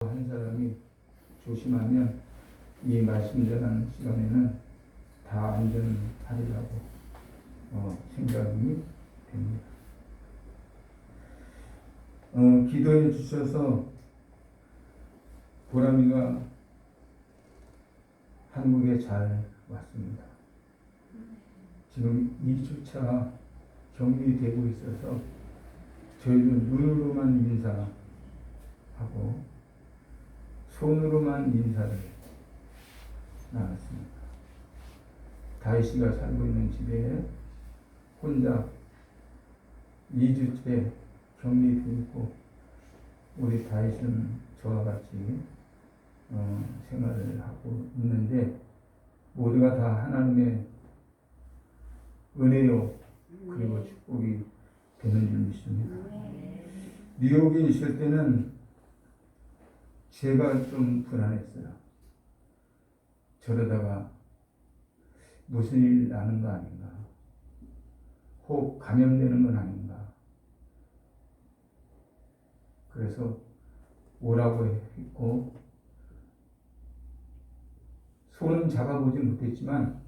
한 사람이 조심하면 이 말씀 전하는 시간에는 다 안전하리라고 생각이 됩니다. 기도해 주셔서 보람이가 한국에 잘 왔습니다. 지금 2주차 격리되고 있어서 저희는 눈으로만 인사하고 손으로만 인사를 나눴습니다. 다윗이가 살고 있는 집에 혼자 2주째 격리되어 있고 우리 다윗은 저와 같이 생활을 하고 있는데 모두가 다 하나님의 은혜요 그리고 축복이 되는 줄 믿습니다. 뉴욕에 있을 때는 제가 좀 불안했어요. 저러다가 무슨 일 나는 거 아닌가? 혹 감염되는 건 아닌가? 그래서 오라고 했고 손은 잡아보지 못했지만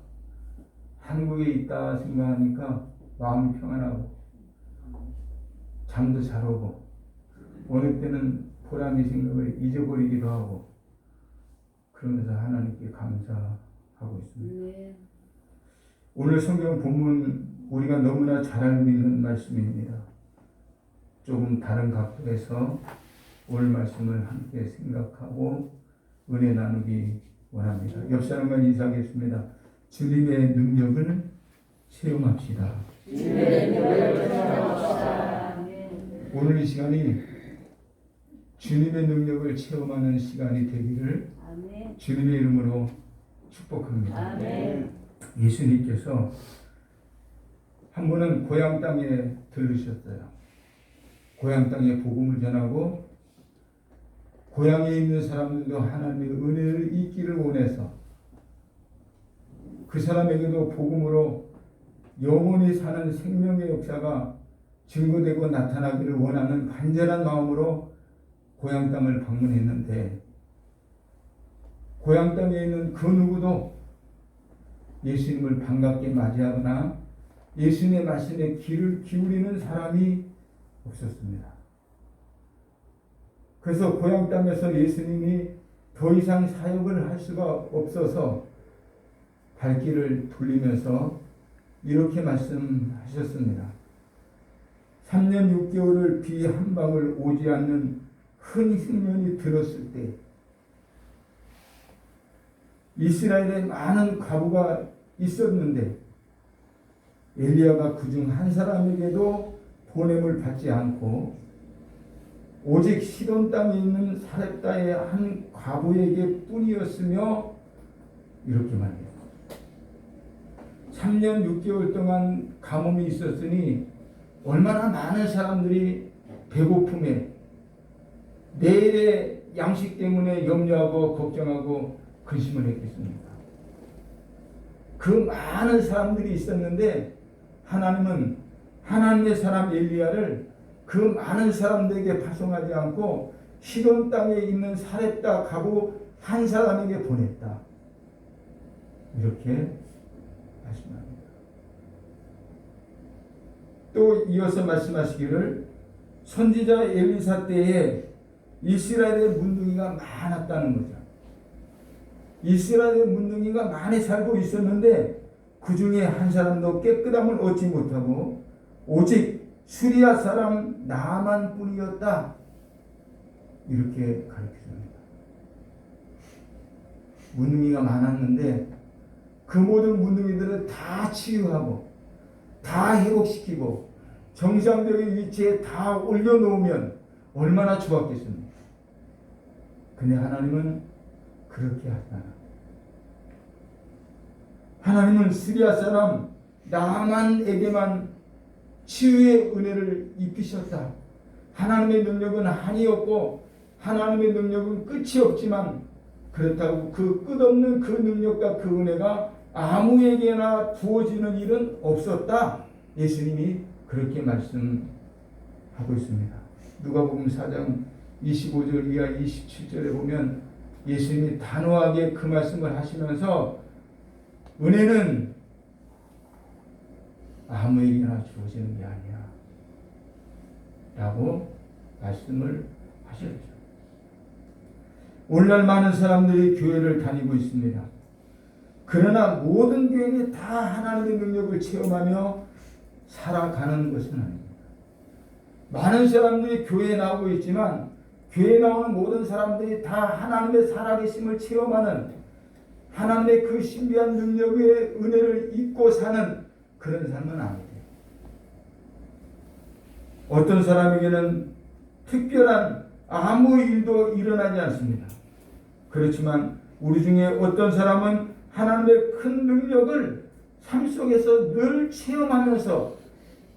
한국에 있다 생각하니까 마음이 평안하고 잠도 잘 오고 어느 때는 보람이 생각을 잊어버리기도 하고 그러면서 하나님께 감사하고 있습니다. 오늘 성경 본문 우리가 너무나 잘 알고 있는 말씀입니다. 조금 다른 각도에서 오늘 말씀을 함께 생각하고 은혜 나누기 원합니다. 옆 사람과 인사하겠습니다. 주님의 능력을 체험합시다. 오늘 이 시간이 주님의 능력을 체험하는 시간이 되기를 주님의 이름으로 축복합니다. 예수님께서 한 번은 고향 땅에 들르셨어요. 고향 땅에 복음을 전하고 고향에 있는 사람들도 하나님의 은혜를 잊기를 원해서 그 사람에게도 복음으로 영원히 사는 생명의 역사가 증거되고 나타나기를 원하는 간절한 마음으로 고향 땅을 방문했는데 고향 땅에 있는 그 누구도 예수님을 반갑게 맞이하거나 예수님의 말씀에 귀를 기울이는 사람이 없었습니다. 그래서 고향 땅에서 예수님이 더 이상 사역을 할 수가 없어서 발길을 돌리면서 이렇게 말씀하셨습니다. 3년 6개월을 비 한 방울 오지 않는 큰 흉년이 들었을 때 이스라엘에 많은 과부가 있었는데 엘리야가 그중 한 사람에게도 보냄을 받지 않고 오직 시돈 땅에 있는 사렙다의 한 과부에게 뿐이었으며 이렇게 말해요. 3년 6개월 동안 가뭄이 있었으니 얼마나 많은 사람들이 배고픔에 내일의 양식 때문에 염려하고 걱정하고 근심을 했겠습니까? 그 많은 사람들이 있었는데 하나님은 하나님의 사람 엘리야를 그 많은 사람들에게 파송하지 않고 시돈 땅에 있는 사렙다 과부 한 사람에게 보냈다. 이렇게 말씀합니다. 또 이어서 말씀하시기를 선지자 엘리사 때에 이스라엘의 문둥이가 많았다는 거죠. 이스라엘의 문둥이가 많이 살고 있었는데 그 중에 한 사람도 깨끗함을 얻지 못하고 오직 수리아 사람 나만 뿐이었다. 이렇게 가르쳐줍니다. 문둥이가 많았는데 그 모든 문둥이들을 다 치유하고 다 회복시키고 정상적인 위치에 다 올려놓으면 얼마나 좋았겠습니까? 근데 하나님은 그렇게 하잖아. 하나님은 시리아 사람 나만에게만 치유의 은혜를 입히셨다. 하나님의 능력은 한이 없고 하나님의 능력은 끝이 없지만 그렇다고 그 끝없는 그 능력과 그 은혜가 아무에게나 부어지는 일은 없었다. 예수님이 그렇게 말씀하고 있습니다. 누가복음 4장 25절 이하 27절에 보면 예수님이 단호하게 그 말씀을 하시면서 은혜는 아무에게나 주어지는 게 아니야 라고 말씀을 하셨죠. 오늘날 많은 사람들이 교회를 다니고 있습니다. 그러나 모든 교회는 다 하나님의 능력을 체험하며 살아가는 것은 아닙니다. 많은 사람들이 교회에 나오고 있지만 교회에 나오는 모든 사람들이 다 하나님의 살아계심을 체험하는 하나님의 그 신비한 능력의 은혜를 잊고 사는 그런 삶은 아니에요. 어떤 사람에게는 특별한 아무 일도 일어나지 않습니다. 그렇지만 우리 중에 어떤 사람은 하나님의 큰 능력을 삶 속에서 늘 체험하면서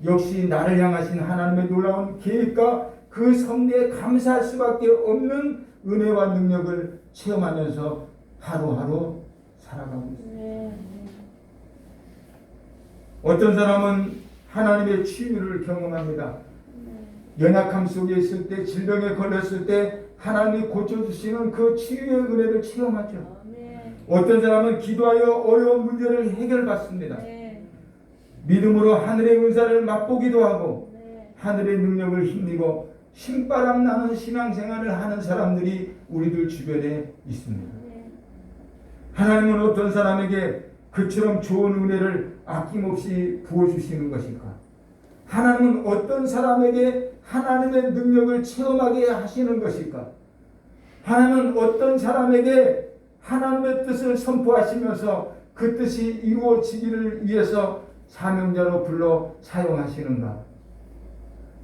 역시 나를 향하신 하나님의 놀라운 계획과 그 섭리에 감사할 수밖에 없는 은혜와 능력을 체험하면서 하루하루 살아가고 있습니다. 어떤 사람은 하나님의 치유를 경험합니다. 연약함 속에 있을 때, 질병에 걸렸을 때 하나님이 고쳐주시는 그 치유의 은혜를 체험하죠. 어떤 사람은 기도하여 어려운 문제를 해결받습니다. 믿음으로 하늘의 은사를 맛보기도 하고 하늘의 능력을 힘입고 신바람 나는 신앙생활을 하는 사람들이 우리들 주변에 있습니다. 하나님은 어떤 사람에게 그처럼 좋은 은혜를 아낌없이 부어주시는 것일까? 하나님은 어떤 사람에게 하나님의 능력을 체험하게 하시는 것일까? 하나님은 어떤 사람에게 하나님의 뜻을 선포하시면서 그 뜻이 이루어지기를 위해서 사명자로 불러 사용하시는가?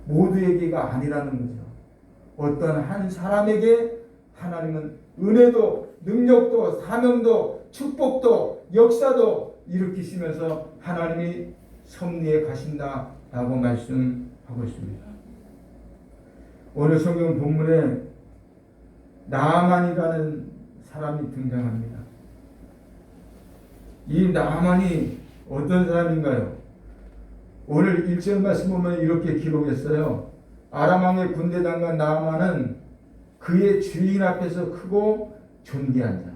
모두에게가 아니라는 거죠. 어떤 한 사람에게 하나님은 은혜도 능력도 사명도 축복도 역사도 일으키시면서 하나님이 섭리에 가신다라고 말씀하고 있습니다. 오늘 성경 본문에 나아만이라는 사람이 등장합니다. 이 나아만이 어떤 사람인가요? 오늘 1절 말씀 보면 이렇게 기록했어요. 아람 왕의 군대 장관 나아만은 그의 주인 앞에서 크고 존귀한 자.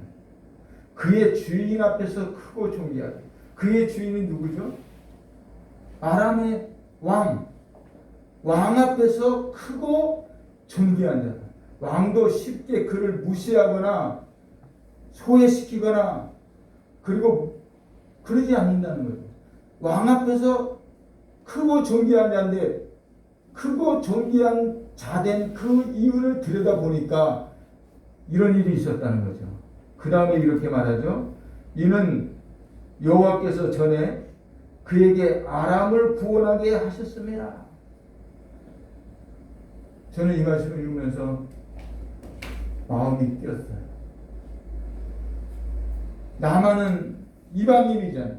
그의 주인 앞에서 크고 존귀한 자. 그의 주인이 누구죠? 아람의 왕. 왕 앞에서 크고 존귀한 자. 왕도 쉽게 그를 무시하거나 소외시키거나 그리고 그러지 않는다는 거죠. 왕 앞에서 크고 존귀한 자인데 크고 존귀한 자된 그 이유를 들여다보니까 이런 일이 있었다는 거죠. 그 다음에 이렇게 말하죠. 이는 여호와께서 전에 그에게 아람을 구원하게 하셨습니다. 저는 이 말씀을 읽으면서 마음이 뛰었어요. 나만은 이방인이잖아요.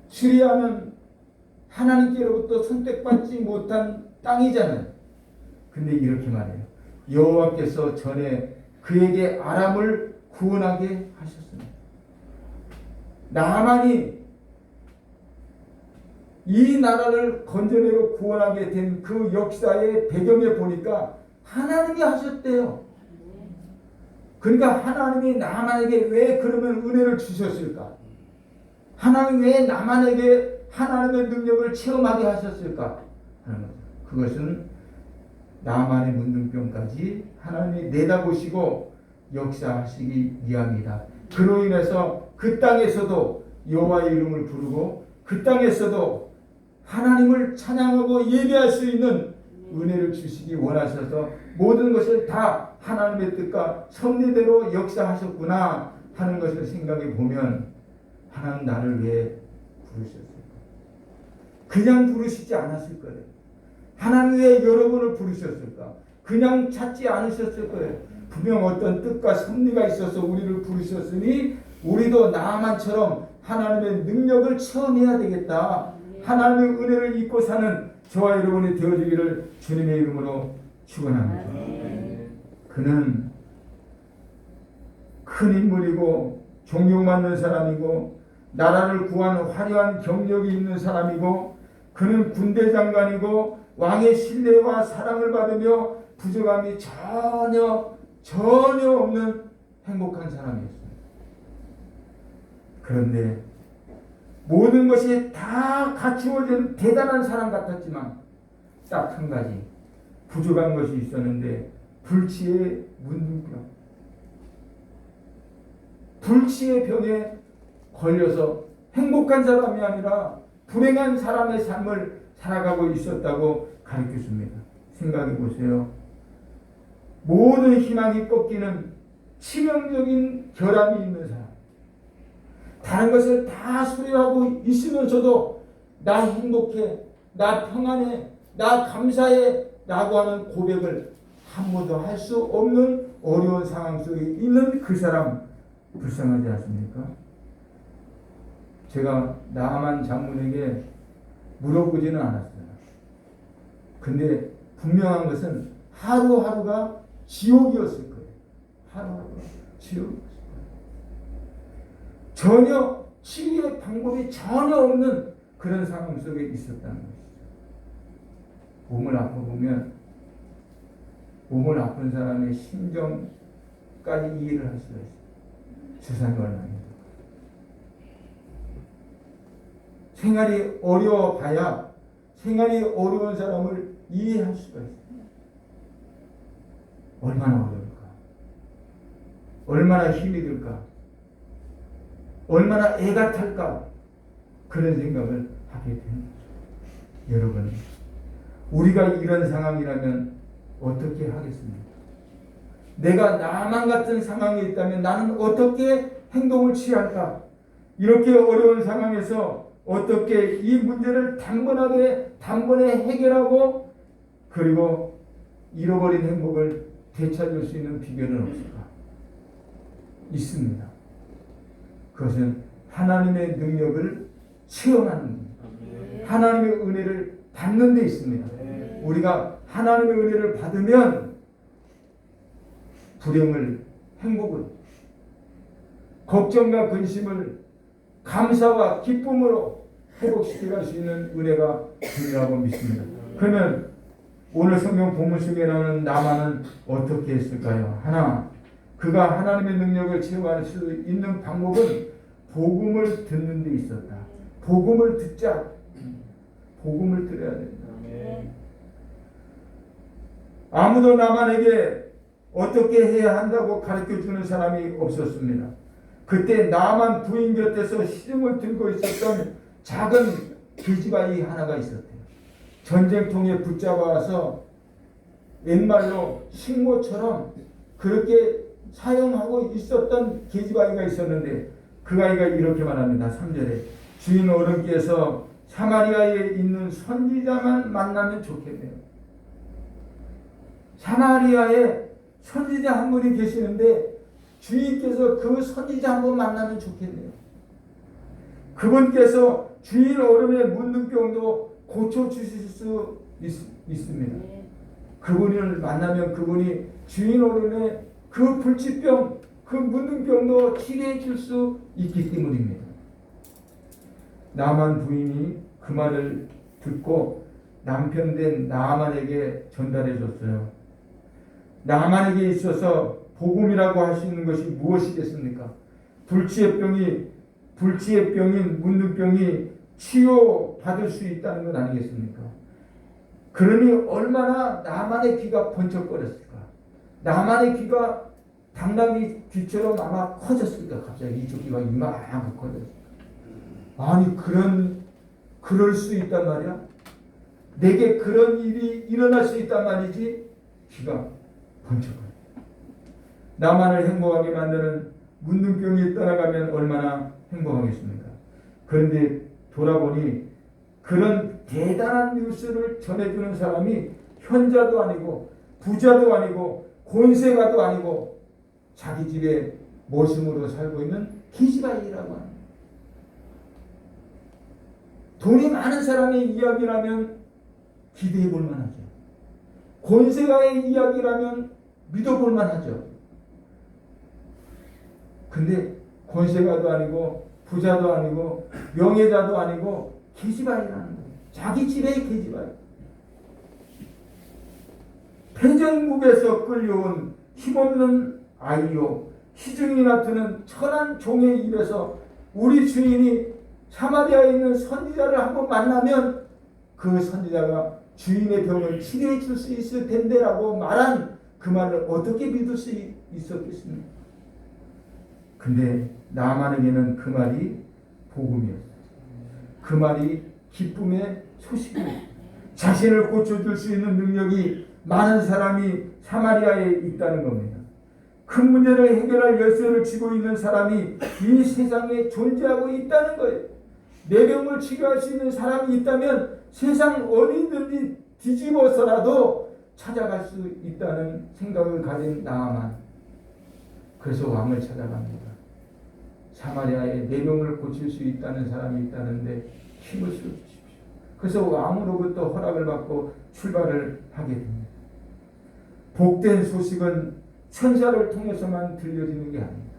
시리아는 하나님께로부터 선택받지 못한 땅이잖아요. 근데 이렇게 말해요. 여호와께서 전에 그에게 아람을 구원하게 하셨습니다. 나만이 이 나라를 건져내고 구원하게 된 그 역사의 배경에 보니까 하나님이 하셨대요. 그러니까 하나님이 나만에게 왜 그러면 은혜를 주셨을까? 하나님 왜 나만에게 하나님의 능력을 체험하게 하셨을까? 그것은 나만의 문둥병까지 하나님이 내다보시고 역사하시기 위함이다. 그로 인해서 그 땅에서도 여호와의 이름을 부르고 그 땅에서도 하나님을 찬양하고 예배할 수 있는 은혜를 주시기 원하셔서 모든 것을 다 하나님의 뜻과 섭리대로 역사하셨구나 하는 것을 생각해 보면 하나님 나를 왜 부르셨을까? 그냥 부르시지 않았을 거예요. 하나님 왜 여러분을 부르셨을까? 그냥 찾지 않으셨을 거예요. 분명 어떤 뜻과 섭리가 있어서 우리를 부르셨으니 우리도 나만처럼 하나님의 능력을 체험해야 되겠다. 하나님의 은혜를 잊고 사는 저와 여러분이 되어지기를 주님의 이름으로 축원합니다. 그는 큰 인물이고 존경받는 사람이고 나라를 구한 화려한 경력이 있는 사람이고 그는 군대 장관이고 왕의 신뢰와 사랑을 받으며 부족함이 전혀 없는 행복한 사람이었습니다. 그런데 모든 것이 다 갖추어진 대단한 사람 같았지만 딱 한 가지 부족한 것이 있었는데 불치의 문둥병, 불치의 병에 걸려서 행복한 사람이 아니라 불행한 사람의 삶을 살아가고 있었다고 가르쳐줍니다. 생각해 보세요. 모든 희망이 꺾이는 치명적인 결함이 있는 사람, 다른 것을 다 수료하고 있으면서도 나 행복해, 나 평안해, 나 감사해 라고 하는 고백을 한 번도 할 수 없는 어려운 상황 속에 있는 그 사람, 불쌍하지 않습니까? 제가 나만 장군에게 물어보지는 않았어요. 근데 분명한 것은 하루하루가 지옥이었을 거예요. 하루하루가 지옥이었을 거예요. 전혀 치유의 방법이 전혀 없는 그런 상황 속에 있었다는 것이죠. 몸을 아파보면 몸을 아픈 사람의 심정까지 이해를 할 수가 있어요. 세상이 얼마나 힘들까. 생활이 어려워봐야 생활이 어려운 사람을 이해할 수가 있어요. 얼마나 어려울까, 얼마나 힘이 들까, 얼마나 애가 탈까, 그런 생각을 하게 되는 거죠. 여러분, 우리가 이런 상황이라면 어떻게 하겠습니까? 내가 나만 같은 상황에 있다면 나는 어떻게 행동을 취할까? 이렇게 어려운 상황에서 어떻게 이 문제를 단번에 해결하고 그리고 잃어버린 행복을 되찾을 수 있는 비결은 없을까? 있습니다. 그것은 하나님의 능력을 체험하는 겁니다. 하나님의 은혜를 받는 데 있습니다. 우리가 하나님의 은혜를 받으면 불행을, 행복을, 걱정과 근심을 감사와 기쁨으로 회복시켜갈 수 있는 은혜가 되리라고 믿습니다. 그러면 오늘 성경 본문 속에 나오는 나만은 어떻게 했을까요? 하나, 그가 하나님의 능력을 체험할 수 있는 방법은 복음을 듣는 데 있었다. 복음을 듣자. 복음을 들어야 된다. 아무도 나만에게 어떻게 해야 한다고 가르쳐주는 사람이 없었습니다. 그때 나만 부인 곁에서 시름을 들고 있었던 작은 계집아이 하나가 있었대요. 전쟁통에 붙잡아서 옛말로 식모처럼 그렇게 사용하고 있었던 계집아이가 있었는데 그 아이가 이렇게 말합니다. 3절에 주인 어른께서 사마리아에 있는 선지자만 만나면 좋겠네요. 사마리아에 선지자 한 분이 계시는데 주인께서 그 선지자 한 번 만나면 좋겠네요. 그분께서 주인 어른의 문둥병도 고쳐주실 수 있습니다. 그분을 만나면 그분이 주인 어른의 그 불치병, 그 문둥병도 치료해 줄 수 있기 때문입니다. 나만 부인이 그 말을 듣고 남편 된 나만에게 전달해 줬어요. 나만에게 있어서 복음이라고 할 수 있는 것이 무엇이겠습니까? 불치의 병인 문둥병이 치유받을 수 있다는 것 아니겠습니까? 그러니 얼마나 나만의 귀가 번쩍거렸을까? 나만의 귀가 당나귀 귀처럼 아마 커졌을까? 갑자기 이쪽 귀가 이만큼 커졌을까? 아니 그럴 수 있단 말이야? 내게 그런 일이 일어날 수 있단 말이지? 귀가 번쩍거려. 나만을 행복하게 만드는 문둥병이 떠나가면 얼마나 행복하겠습니까? 그런데 돌아보니 그런 대단한 뉴스를 전해주는 사람이 현자도 아니고 부자도 아니고 권세가도 아니고 자기 집에 모심으로 살고 있는 계집아이라고 합니다. 돈이 많은 사람의 이야기라면 기대해 볼 만하죠. 권세가의 이야기라면 믿어볼 만하죠. 근데 권세가도 아니고 부자도 아니고 명예자도 아니고 계집아이라는 거예요. 자기 집의 계집아이. 패전국에서 끌려온 힘없는 아이요 시중이 나타는 천한 종의 입에서 우리 주인이 사마리아에 있는 선지자를 한번 만나면 그 선지자가 주인의 병을 치료해 줄 수 있을 텐데라고 말한 그 말을 어떻게 믿을 수 있었겠습니까? 근데 나만에게는 그 말이 복음이었어요. 그 말이 기쁨의 소식이에요. 자신을 고쳐줄 수 있는 능력이 많은 사람이 사마리아에 있다는 겁니다. 큰 문제를 해결할 열쇠를 쥐고 있는 사람이 이 세상에 존재하고 있다는 거예요. 내 병을 치료할 수 있는 사람이 있다면 세상 어디든지 뒤집어서라도 찾아갈 수 있다는 생각을 가진 나아만. 그래서 왕을 찾아갑니다. 사마리아에 내 병을 고칠 수 있다는 사람이 있다는데 힘을 써 주십시오. 그래서 왕으로부터 허락을 받고 출발을 하게 됩니다. 복된 소식은 천사를 통해서만 들려지는 게 아닙니다.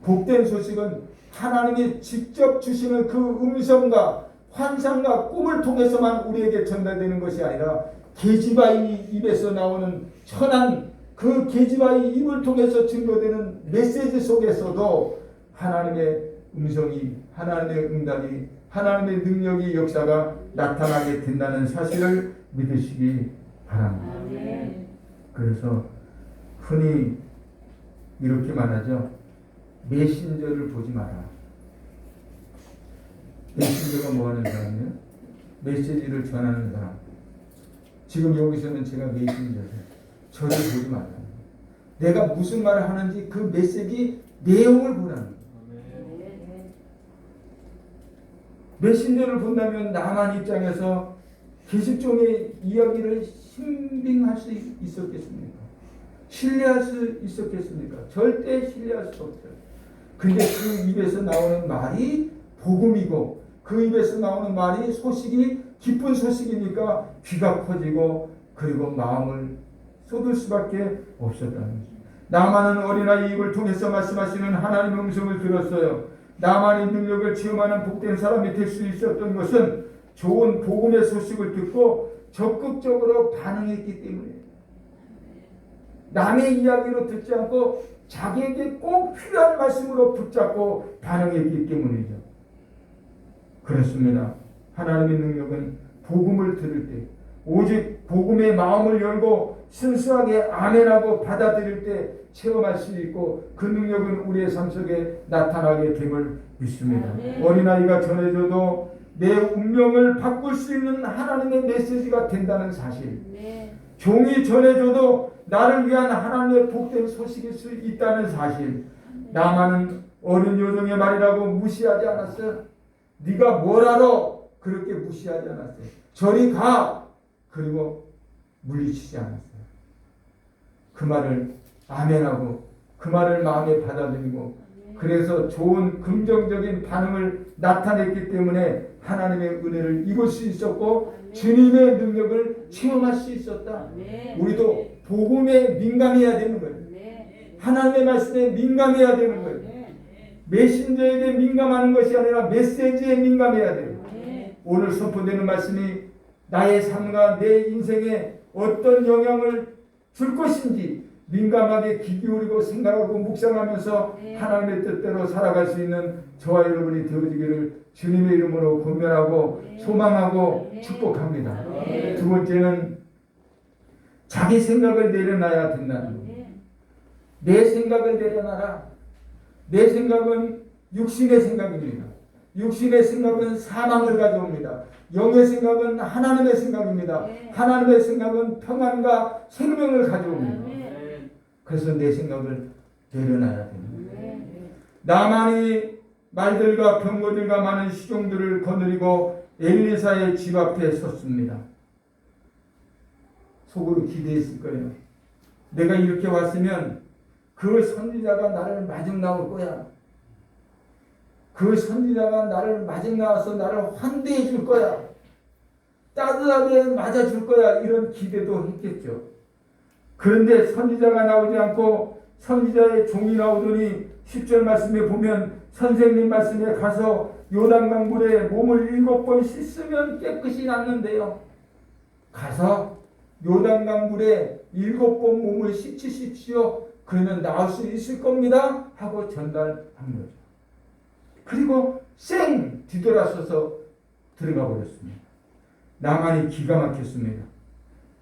복된 소식은 하나님이 직접 주시는 그 음성과 환상과 꿈을 통해서만 우리에게 전달되는 것이 아니라 계집아이 입에서 나오는 천한 그 계집아이 입을 통해서 증거되는 메시지 속에서도 하나님의 음성이, 하나님의 응답이, 하나님의 능력이 역사가 나타나게 된다는 사실을 믿으시기 바랍니다. 그래서 흔히 이렇게 말하죠. 메신저를 보지 마라. 메신저가 뭐 하는 사람이에요? 메시지를 전하는 사람. 지금 여기서는 제가 메신저예요. 저를 보지 마라. 내가 무슨 말을 하는지 그 메시지 내용을 보라는 거예요. 메신저를 본다면 나만 입장에서 계집종의 이야기를 신빙할 수 있었겠습니까? 신뢰할 수 있었겠습니까? 절대 신뢰할 수 없어요. 근데 그 입에서 나오는 말이 복음이고 그 입에서 나오는 말이 소식이 기쁜 소식이니까 귀가 커지고 그리고 마음을 쏟을 수밖에 없었다는 거죠. 나만은 어린아이 입을 통해서 말씀하시는 하나님의 음성을 들었어요. 나만의 능력을 체험하는 복된 사람이 될 수 있었던 것은 좋은 복음의 소식을 듣고 적극적으로 반응했기 때문이에요. 남의 이야기로 듣지 않고 자기에게 꼭 필요한 말씀으로 붙잡고 반응했기 때문이죠. 그렇습니다. 하나님의 능력은 복음을 들을 때 오직 복음의 마음을 열고 순수하게 아멘하고 받아들일 때 체험할 수 있고 그 능력은 우리의 삶 속에 나타나게 됨을 믿습니다. 어린아이가 전해줘도 내 운명을 바꿀 수 있는 하나님의 메시지가 된다는 사실. 종이 전해줘도 나를 위한 하나님의 복된 소식일 수 있다는 사실. 나만은 어린 여종의 말이라고 무시하지 않았어요. 네가 뭘 알아? 그렇게 무시하지 않았어요. 저리 가! 그리고 물리치지 않았어요. 그 말을 아멘하고 그 말을 마음에 받아들이고 그래서 좋은 긍정적인 반응을 나타냈기 때문에 하나님의 은혜를 입을 수 있었고 주님의 능력을 체험할 수 있었다. 우리도 복음에 민감해야 되는 거예요. 하나님의 말씀에 민감해야 되는 거예요. 메신저에게 민감하는 것이 아니라 메시지에 민감해야 돼요. 오늘 선포되는 말씀이 나의 삶과 내 인생에 어떤 영향을 줄 것인지 민감하게 귀 기울이고 생각하고 묵상하면서 하나님의 뜻대로 살아갈 수 있는 저와 여러분이 되어지기를 주님의 이름으로 권면하고 소망하고 축복합니다. 두 번째는 자기 생각을 내려놔야 된다는 겁니다. 내 생각을 내려놔라. 내 생각은 육신의 생각입니다. 육신의 생각은 사망을 가져옵니다. 영의 생각은 하나님의 생각입니다. 하나님의 생각은 평안과 생명을 가져옵니다. 그래서 내 생각을 내려놔야 됩니다. 나만이 말들과 병거들과 많은 시종들을 거느리고 엘리사의 집 앞에 섰습니다. 속으로 기대했을 거예요. 내가 이렇게 왔으면 그 선지자가 나를 마중 나올 거야. 그 선지자가 나를 마중 나와서 나를 환대해 줄 거야. 따뜻하게 맞아줄 거야. 이런 기대도 했겠죠. 그런데 선지자가 나오지 않고 선지자의 종이 나오더니 10절 말씀에 보면 선생님 말씀에 가서 요단강 물에 몸을 7번 씻으면 깨끗이 낫는데요. 가서 요단강 물에 7번 몸을 씻으십시오. 그러면 나을 수 있을 겁니다. 하고 전달한 거죠. 그리고 쌩 뒤돌아서서 들어가 버렸습니다. 나만이 기가 막혔습니다.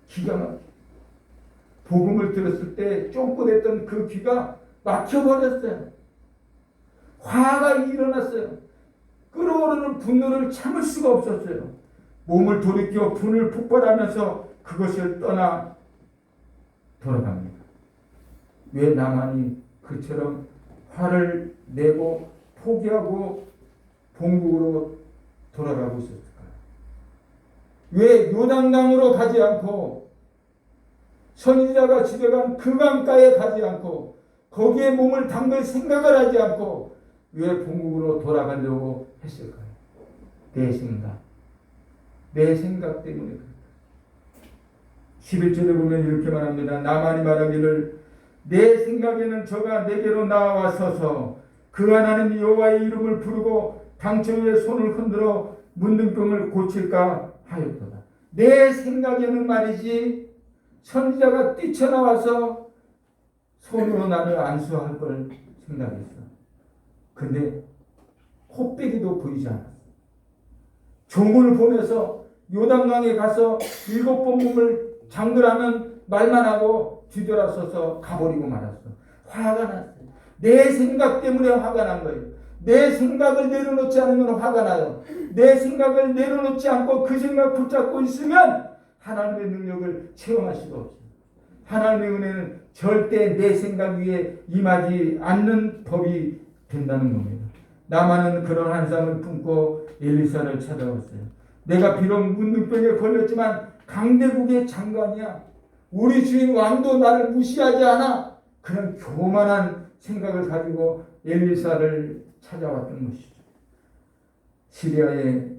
기가 막혀. 복음을 들었을 때 쫑긋했던 그 귀가 막혀버렸어요. 화가 일어났어요. 끓어오르는 분노를 참을 수가 없었어요. 몸을 돌이켜 분을 폭발하면서 그것을 떠나 돌아갑니다. 왜 나만이 그처럼 화를 내고 포기하고 본국으로 돌아가고 있었을까요? 왜 요단강으로 가지 않고 선지자가 지배한 그 강가에 가지 않고 거기에 몸을 담글 생각을 하지 않고 왜 본국으로 돌아가려고 했을까요? 내 생각 때문에 그렇다. 11절에 보면 이렇게 말합니다. 나만이 말하기를 내 생각에는 저가 내게로 나와 서서 그 하나님 여호와의 이름을 부르고 당처 위에 손을 흔들어 문둥병을 고칠까 하였도다. 내 생각에는 말이지 선지자가 뛰쳐나와서 손으로 나를 안수할 걸 생각했어. 근데 코빼기도 보이지 않았어. 종을 보내서 요단강에 가서 7번 몸을 잠그라는 말만 하고 뒤돌아서서 가버리고 말았어. 화가 났어요. 내 생각 때문에 화가 난 거예요. 내 생각을 내려놓지 않으면 화가 나요. 내 생각을 내려놓지 않고 그 생각 붙잡고 있으면 하나님의 능력을 체험할 수가 없어요. 하나님의 은혜는 절대 내 생각 위에 임하지 않는 법이 된다는 겁니다. 나만은 그런 환상을 품고 엘리사를 찾아왔어요. 내가 비록 문둥병에 걸렸지만 강대국의 장관이야. 우리 주인 왕도 나를 무시하지 않아. 그런 교만한 생각을 가지고 엘리사를 찾아왔던 것이죠. 시리아의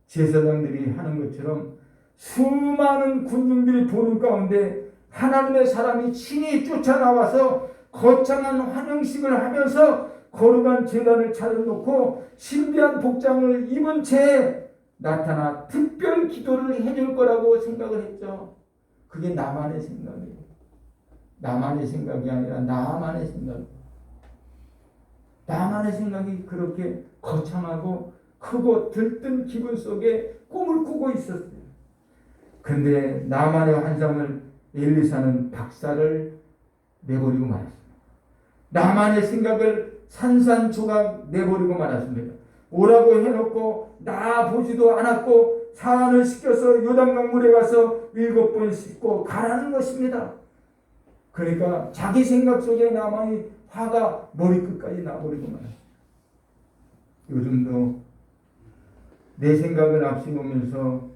제사장들이 하는 것처럼 수많은 군중들이 보는 가운데 하나님의 사람이 친히 쫓아나와서 거창한 환영식을 하면서 거룩한 제단을 차려놓고 신비한 복장을 입은 채 나타나 특별 기도를 해줄 거라고 생각을 했죠. 그게 나만의 생각이에요. 나만의 생각이 아니라 나만의 생각이에요. 나만의 생각이 그렇게 거창하고 크고 들뜬 기분 속에 꿈을 꾸고 있었어요. 근데 나만의 환상을 엘리사는 박살을 내버리고 말았습니다. 나만의 생각을 산산조각 내버리고 말았습니다. 오라고 해놓고 나 보지도 않았고 사안을 시켜서 요단강 물에 가서 7번 씻고 가라는 것입니다. 그러니까 자기 생각 속에 나만이 화가 머리끝까지 나버리고 말았습니다. 요즘도 내 생각을 앞세우면서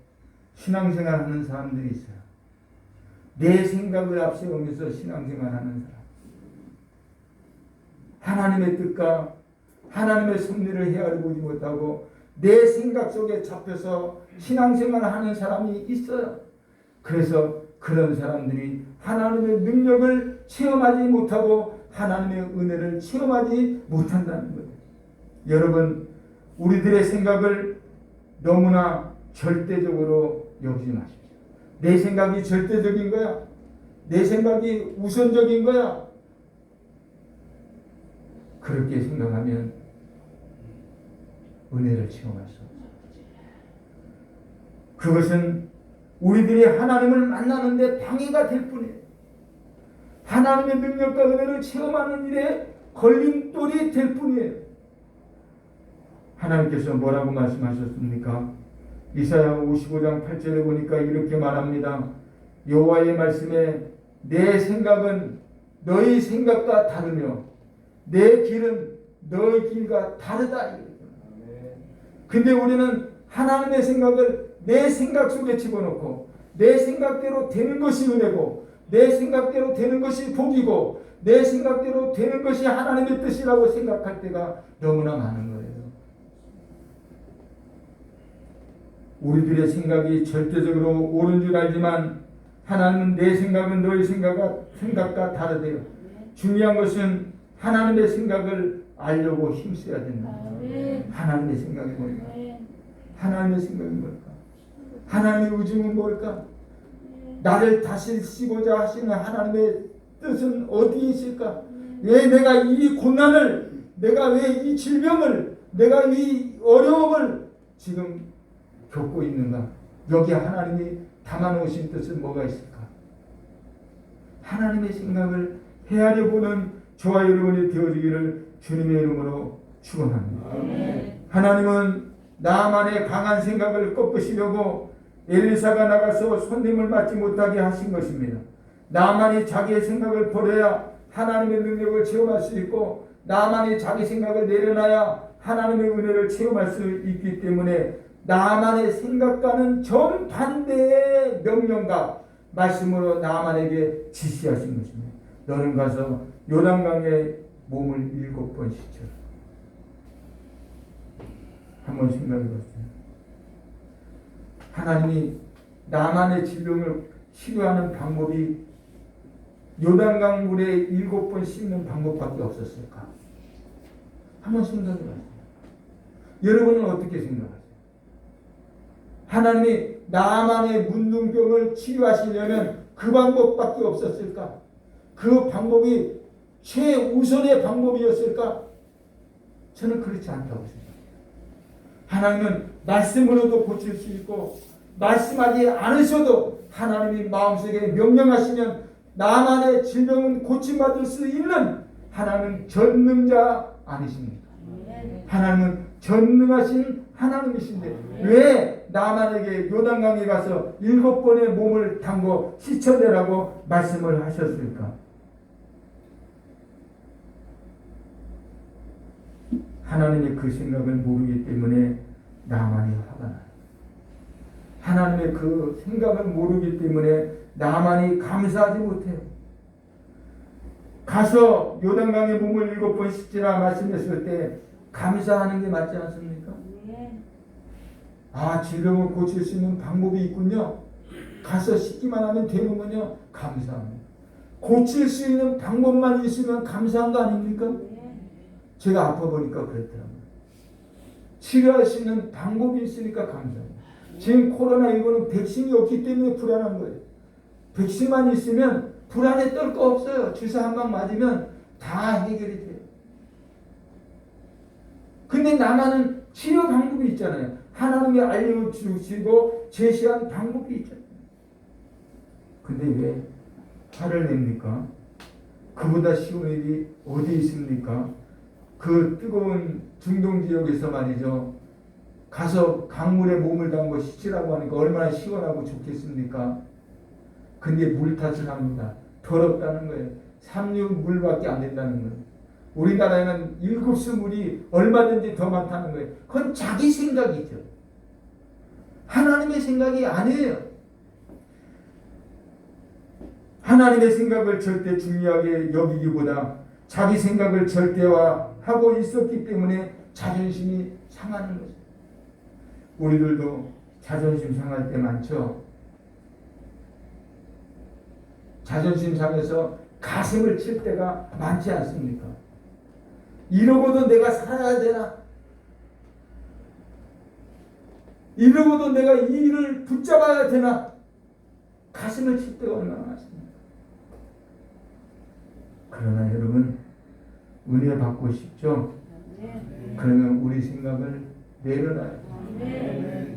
신앙생활하는 사람들이 있어요. 내 생각을 앞세우면서 신앙생활하는 사람. 하나님의 뜻과 하나님의 섭리를 헤아려보지 못하고 내 생각 속에 잡혀서 신앙생활하는 사람이 있어요. 그래서 그런 사람들이 하나님의 능력을 체험하지 못하고 하나님의 은혜를 체험하지 못한다는 거예요. 여러분, 우리들의 생각을 너무나 절대적으로 여기지 마십시오. 내 생각이 절대적인 거야? 내 생각이 우선적인 거야? 그렇게 생각하면 은혜를 체험할 수 없어요. 그것은 우리들이 하나님을 만나는데 방해가 될 뿐이에요. 하나님의 능력과 은혜를 체험하는 일에 걸림돌이 될 뿐이에요. 하나님께서 뭐라고 말씀하셨습니까? 이사야 55장 8절에 보니까 이렇게 말합니다. 여호와의 말씀에 내 생각은 너희 생각과 다르며 내 길은 너희 길과 다르다. 근데 우리는 하나님의 생각을 내 생각 속에 집어넣고 내 생각대로 되는 것이 은혜고 내 생각대로 되는 것이 복이고 내 생각대로 되는 것이 하나님의 뜻이라고 생각할 때가 너무나 많은 거예요. 우리들의 생각이 절대적으로 옳은 줄 알지만 하나님은 내 생각은 너희 생각과 다르대요. 중요한 것은 하나님의 생각을 알려고 힘써야 된다. 하나님의 생각이 뭘까? 하나님의 생각이 뭘까? 하나님의 의중은 뭘까? 나를 다스리시고자 하시는 하나님의 뜻은 어디에 있을까? 왜 내가 이 고난을, 내가 왜 이 질병을, 내가 이 어려움을 지금 겪고 있는가? 여기 하나님이 담아놓으신 뜻은 뭐가 있을까? 하나님의 생각을 헤아려 보는 저와 여러분이 되어지기를 주님의 이름으로 축원합니다. 하나님은 나만의 강한 생각을 꺾으시려고 엘리사가 나가서 손님을 맞지 못하게 하신 것입니다. 나만이 자기의 생각을 버려야 하나님의 능력을 체험할 수 있고, 나만이 자기 생각을 내려놔야 하나님의 은혜를 체험할 수 있기 때문에 나만의 생각과는 정반대의 명령과 말씀으로 나만에게 지시하신 것입니다. 너는 가서 요단강에 몸을 7번 씻어라. 한번 생각해 봤어요. 하나님이 나만의 질병을 치료하는 방법이 요단강 물에 7번 씻는 방법밖에 없었을까? 한번 생각해 봤어요. 여러분은 어떻게 생각하세요? 하나님이 나만의 문둥병을 치료하시려면 그 방법밖에 없었을까? 그 방법이 최우선의 방법이었을까? 저는 그렇지 않다고 생각합니다. 하나님은 말씀으로도 고칠 수 있고, 말씀하지 않으셔도 하나님이 마음속에 명령하시면 나만의 질병은 고침받을 수 있는 하나님은 전능자 아니십니까? 하나님은 전능하신 하나님이신데 왜 나만에게 요단강에 가서 7번의 몸을 담고 씻어내라고 말씀을 하셨을까? 하나님의 그 생각을 모르기 때문에 나만이 화가 나요. 하나님의 그 생각을 모르기 때문에 나만이 감사하지 못해요. 가서 요단강에 몸을 7번 씻지라 말씀했을 때 감사하는 게 맞지 않습니까? 아, 질병을 고칠 수 있는 방법이 있군요. 가서 씻기만 하면 되는군요. 감사합니다. 고칠 수 있는 방법만 있으면 감사한 거 아닙니까? 제가 아파 보니까 그랬더라고요. 치료할 수 있는 방법이 있으니까 감사합니다. 지금 코로나19는 백신이 없기 때문에 불안한 거예요. 백신만 있으면 불안에 떨 거 없어요. 주사 한 방 맞으면 다 해결이 돼요. 근데 나만은 치료 방법이 있잖아요. 하나님이 알려주시고 제시한 방법이 있잖아요. 근데 왜 화를 냅니까? 그보다 쉬운 일이 어디 있습니까? 그 뜨거운 중동 지역에서 말이죠. 가서 강물에 몸을 담고 씻으라고 하니까 얼마나 시원하고 좋겠습니까? 근데 물 탓을 합니다. 더럽다는 거예요. 삼류 물밖에 안 된다는 거예요. 우리나라에는 7수 물이 얼마든지 더 많다는 거예요. 그건 자기 생각이죠. 하나님의 생각이 아니에요. 하나님의 생각을 절대 중요하게 여기기보다 자기 생각을 절대화하고 있었기 때문에 자존심이 상하는 거죠. 우리들도 자존심 상할 때 많죠. 자존심 상해서 가슴을 칠 때가 많지 않습니까? 이러고도 내가 살아야 되나? 이러고도 내가 이 일을 붙잡아야 되나? 가슴을 칠 때가 얼마나 많습니까? 그러나 여러분, 은혜 받고 싶죠? 그러면 우리 생각을 내려놔야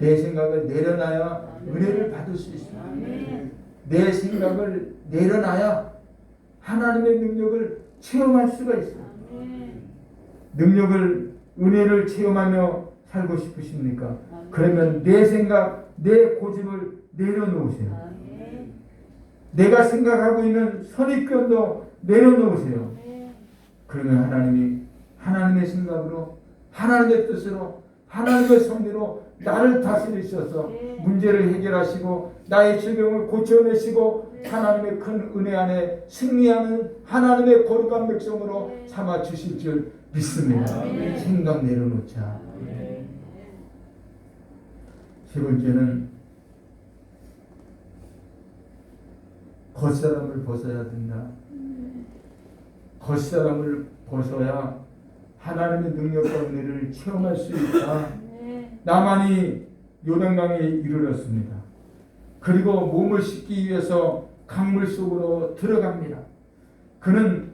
내 생각을 내려놔야 은혜를 받을 수 있습니다. 내 생각을 내려놔야 하나님의 능력을 체험할 수가 있어요. 능력을, 은혜를 체험하며 살고 싶으십니까? 그러면 내 생각, 내 고집을 내려놓으세요. 내가 생각하고 있는 선입견도 내려놓으세요. 그러면 하나님이 하나님의 생각으로, 하나님의 뜻으로, 하나님의 섭리로 나를 다스리셔서 문제를 해결하시고 나의 질병을 고쳐내시고 하나님의 큰 은혜 안에 승리하는 하나님의 거룩한 백성으로 삼아 주실 줄 믿습니다. 생각 내려놓자. 세 번째는 겉사람을 벗어야 된다. 겉사람을 벗어야 하나님의 능력과 은혜를 체험할 수 있다. 나만이 요단강에 이르렀습니다. 그리고 몸을 씻기 위해서 강물 속으로 들어갑니다. 그는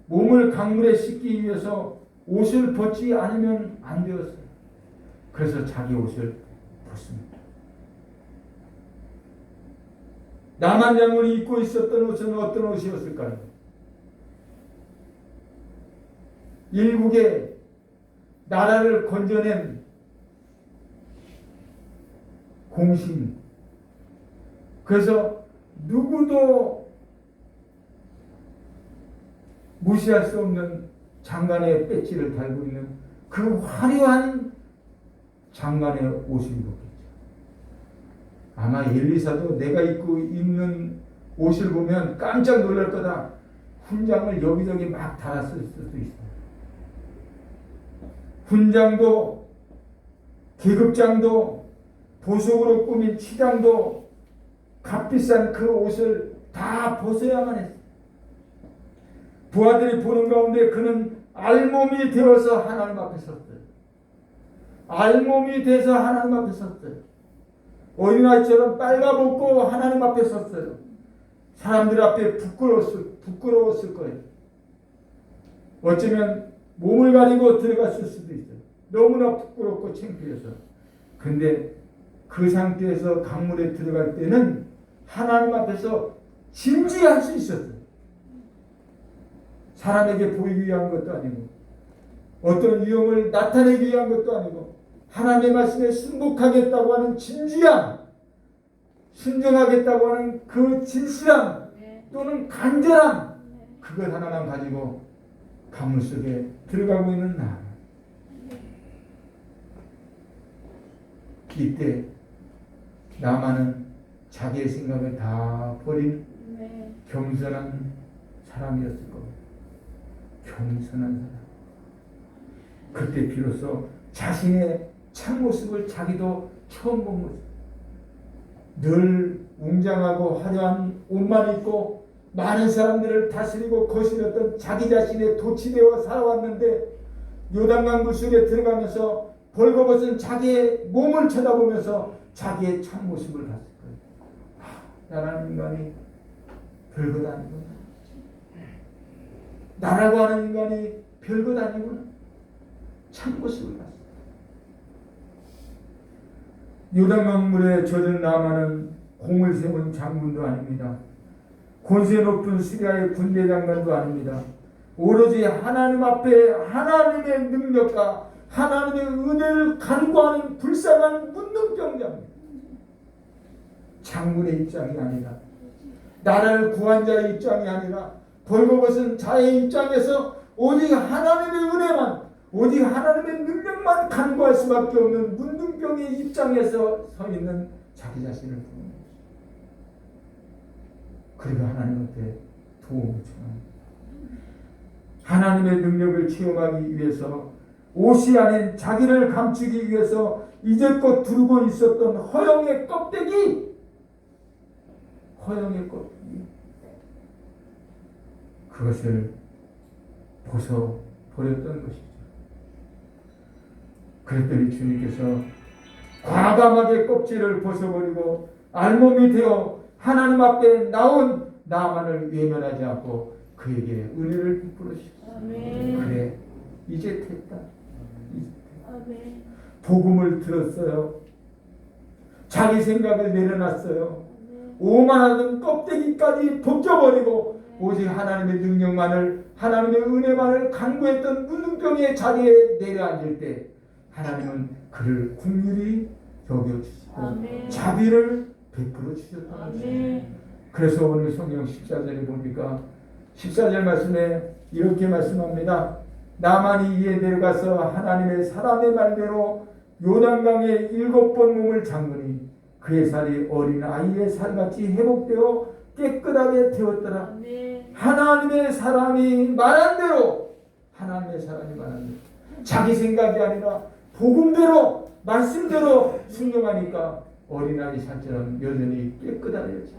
몸을 강물에 씻기 위해서 옷을 벗지 않으면 안 되었어요. 그래서 자기 옷을 벗습니다. 나만 장군이 입고 있었던 옷은 어떤 옷이었을까요? 일국의 나라를 건져낸 공신. 그래서 누구도 무시할 수 없는 장관의 배지를 달고 있는 그 화려한 장관의 옷을 입었겠죠. 아마 엘리사도 내가 입고 있는 옷을 보면 깜짝 놀랄 거다. 훈장을 여기저기 막 달았을 수도 있어요. 훈장도 계급장도 보석으로 꾸민 치장도 값비싼 그 옷을 다 벗어야만 했어요. 부하들이 보는 가운데 그는 알몸이 되어서 하나님 앞에 섰어요. 알몸이 돼서 하나님 앞에 섰어요. 어린아이처럼 빨가벗고 하나님 앞에 섰어요. 사람들 앞에 부끄러웠을 거예요. 어쩌면 몸을 가리고 들어갔을 수도 있어요. 너무나 부끄럽고 창피해서. 근데 그 상태에서 강물에 들어갈 때는 하나님 앞에서 진지할 수 있었어요. 사람에게 보이기 위한 것도 아니고 어떤 위험을 나타내기 위한 것도 아니고 하나님의 말씀에 순복하겠다고 하는 진지함, 순종하겠다고 하는 그 진실함 또는 간절함, 그것 하나만 가지고 강물 속에 들어가고 있는 나. 이때 나만은 자기의 생각을 다 버린 겸손한 사람이었을 겁니다. 겸손한 사람. 그때 비로소 자신의 참모습을 자기도 처음 본 거죠. 늘 웅장하고 화려한 옷만 입고 많은 사람들을 다스리고 거스렸던 자기 자신의 도취되어 살아왔는데 요단강 물속에 들어가면서 벌거벗은 자기의 몸을 쳐다보면서 자기의 참모습을 봤을 거예요. 나라는 인간이 별것 아니구나. 나라고 하는 인간이 별것 아니구나. 참모습을 봤어요. 요단강물에 젖은 나만은 공을 세운 장군도 아닙니다. 권세 높은 시리아의 군대 장관도 아닙니다. 오로지 하나님 앞에 하나님의 능력과 하나님의 은혜를 간구하는 불쌍한 문둥병자입니다. 장군의 입장이 아니라 나라를 구한 자의 입장이 아니라 벌거벗은 자의 입장에서 오직 하나님의 은혜만 오직 하나님의 능력만 간구할 수밖에 없는 문둥병의 입장에서 서 있는 자기 자신을 보는 것입니다. 그리고 하나님 앞에 도움을 청합니다. 하나님의 능력을 체험하기 위해서 옷이 아닌 자기를 감추기 위해서 이제껏 두르고 있었던 허영의 껍데기, 그것을 벗어버렸던 것이죠. 그랬더니 주님께서 과감하게 껍질을 벗어버리고 알몸이 되어 하나님 앞에 나온 나만을 외면하지 않고 그에게 은혜를 베풀어 주셨어요. 그래, 이제 됐다. 복음을 들었어요. 자기 생각을 내려놨어요. 오만하던 껍데기까지 벗겨버리고 오직 하나님의 능력만을, 하나님의 은혜만을 간구했던 문둥병의 자리에 내려앉을 때 하나님은 그를 긍휼히 여겨주시고 자비를 베풀어 주셨다는 것입니다. 그래서 오늘 성경 14절에 보니까 14절 말씀에 이렇게 말씀합니다. 나만이 이에 내려가서 하나님의 사람의 말대로 요단강에 7번 몸을 잠그니 그의 살이 어린 아이의 살같이 회복되어 깨끗하게 되었더라. 하나님의 사람이 말한 대로 자기 생각이 아니라 복음대로 말씀대로 순종하니까 어린아이 살처럼 여전히 깨끗하였지.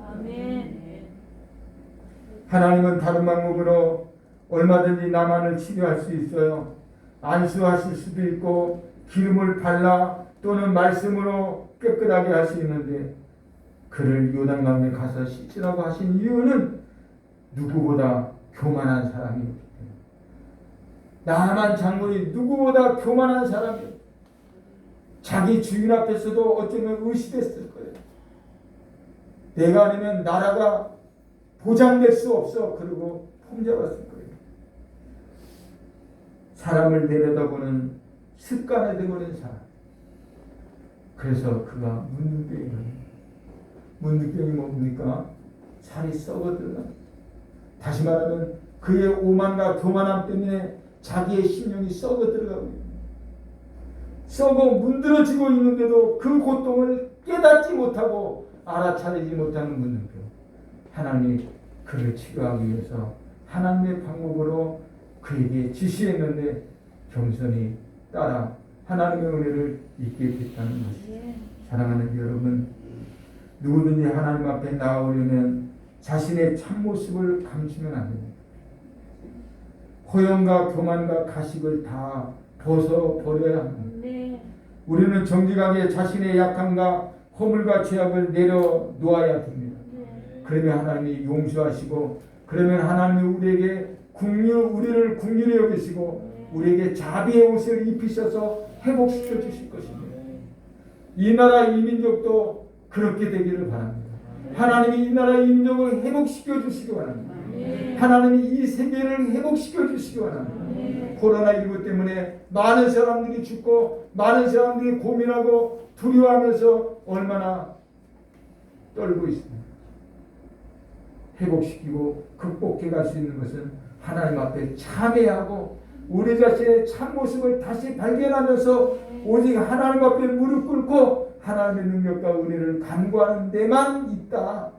하나님은 다른 방법으로 얼마든지 나만을 치료할 수 있어요. 안수하실 수도 있고 기름을 발라 또는 말씀으로 깨끗하게 할 수 있는데 그를 요단강에 가서 씻으라고 하신 이유는 누구보다 교만한 사람이었기 때문에. 나만 장군이 누구보다 교만한 사람이에요. 자기 주인 앞에서도 어쩌면 의심했을 거예요. 내가 아니면 나라가 보장될 수 없어. 그리고 폼잡았을 거예요. 사람을 내려다보는 습관에 되버린 사람. 그래서 그가 문둥병이 문둥병이 뭡니까? 살이 썩어들어가. 다시 말하면 그의 오만과 교만함 때문에 자기의 심령이 썩어들어가고 있는, 썩어 문드러지고 있는데도 그 고통을 깨닫지 못하고 알아차리지 못하는 문둥병. 하나님이 그를 치료하기 위해서 하나님의 방법으로 그에게 지시했는데 겸손히 따라 하나님의 은혜를 잊게 됐다는 것이죠. 사랑하는 여러분, 누구든지 하나님 앞에 나오려면 자신의 참모습을 감추면 안 됩니다. 허영과 교만과 가식을 다 벗어버려야 합니다. 우리는 정직하게 자신의 약함과 허물과 죄악을 내려놓아야 됩니다. 그러면 하나님이 용서하시고, 그러면 하나님이 우리를 긍휼히 여기시고 우리에게 자비의 옷을 입히셔서 회복시켜 주실 것입니다. 이 나라 이 민족도 그렇게 되기를 바랍니다. 하나님이 이 나라 이 민족을 회복시켜 주시기 바랍니다. 하나님이 이 세계를 회복시켜 주시기 바랍니다. 코로나19 때문에 많은 사람들이 죽고 많은 사람들이 고민하고 두려워하면서 얼마나 떨고 있습니다. 회복시키고 극복해 갈 수 있는 것은 하나님 앞에 참회하고 우리 자신의 참모습을 다시 발견하면서 오직 하나님 앞에 무릎 꿇고 하나님의 능력과 은혜를 간구하는 데만 있다.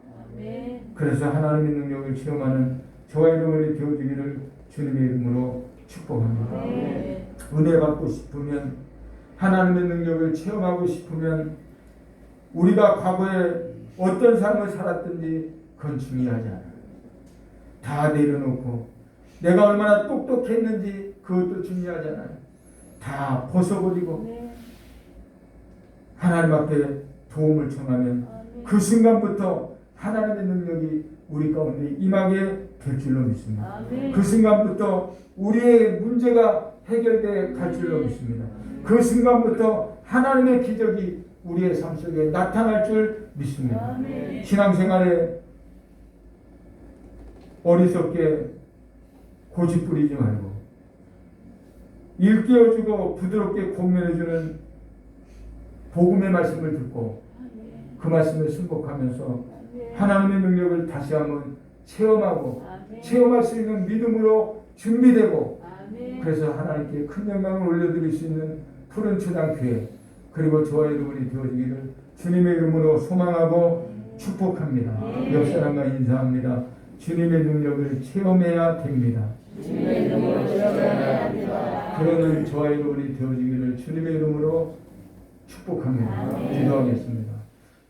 그래서 하나님의 능력을 체험하는 저와 여러분이 되어주기를 주님의 이름으로 축복합니다. 은혜 받고 싶으면, 하나님의 능력을 체험하고 싶으면 우리가 과거에 어떤 삶을 살았든지 그건 중요하지 않아요. 다 내려놓고 내가 얼마나 똑똑했는지 그것도 중요하지 않아요. 다 벗어버리고 하나님 앞에 도움을 청하면 그 순간부터 하나님의 능력이 우리 가운데 임하게 될 줄로 믿습니다. 그 순간부터 우리의 문제가 해결돼 갈 줄로 믿습니다. 그 순간부터 하나님의 기적이 우리의 삶 속에 나타날 줄 믿습니다. 신앙생활에 어리석게 고집 부리지 말고 일깨워주고 부드럽게 권면해주는 복음의 말씀을 듣고 그 말씀을 순복하면서 하나님의 능력을 다시 한번 체험하고 체험할 수 있는 믿음으로 준비되고, 그래서 하나님께 큰 영광을 올려드릴 수 있는 푸른 초당 교회, 그리고 저와 여러분이 되어지기를 주님의 이름으로 소망하고 축복합니다. 옆 사람과 인사합니다. 주님의 능력을 체험해야 됩니다. 그러는 저와 여러분이 되어지기를 주님의 이름으로 축복합니다. 기도하겠습니다.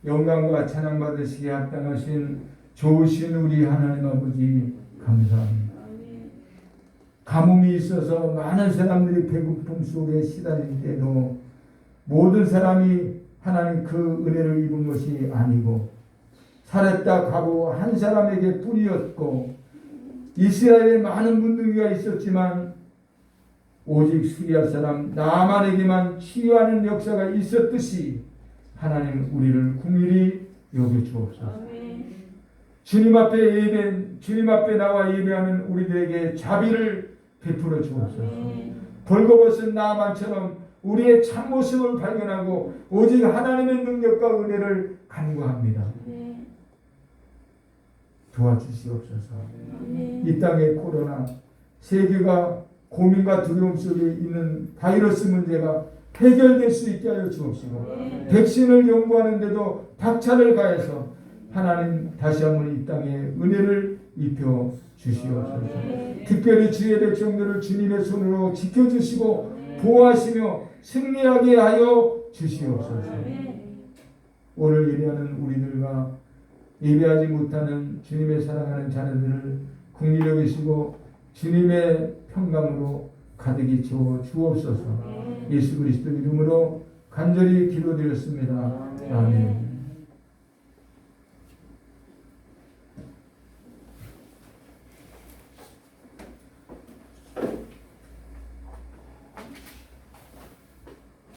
영광과 찬양 받으시기에 합당하신 좋으신 우리 하나님 아버지 감사합니다. 가뭄이 있어서 많은 사람들이 배고픔 속에 시달릴 때도 모든 사람이 하나님 그 은혜를 입은 것이 아니고 살았다 가고 한 사람에게 뿌리였고, 이스라엘에 많은 문둥이가 있었지만 오직 수리할 사람 나만에게만 치유하는 역사가 있었듯이 하나님 우리를 긍휼히 여겨 주옵소서. 주님 앞에 나와 예배하는 우리들에게 자비를 베풀어 주옵소서. 벌거벗은 나만처럼 우리의 참모습을 발견하고 오직 하나님의 능력과 은혜를 간구합니다. 도와주시옵소서. 이 땅의 코로나, 세계가 고민과 두려움 속에 있는 바이러스 문제가 해결될 수 있게 하여 주옵시고, 백신을 연구하는데도 박차를 가해서 하나님 다시 한번 이 땅에 은혜를 입혀 주시옵소서. 특별히 주의 백성들을 주님의 손으로 지켜주시고 보호하시며 승리하게 하여 주시옵소서. 오늘 예배하는 우리들과 예배하지 못하는 주님의 사랑하는 자녀들을 긍휼히 여기시고 주님의 평강으로 가득히 채워 주옵소서. 예수 그리스도 이름으로 간절히 기도드렸습니다. 아멘.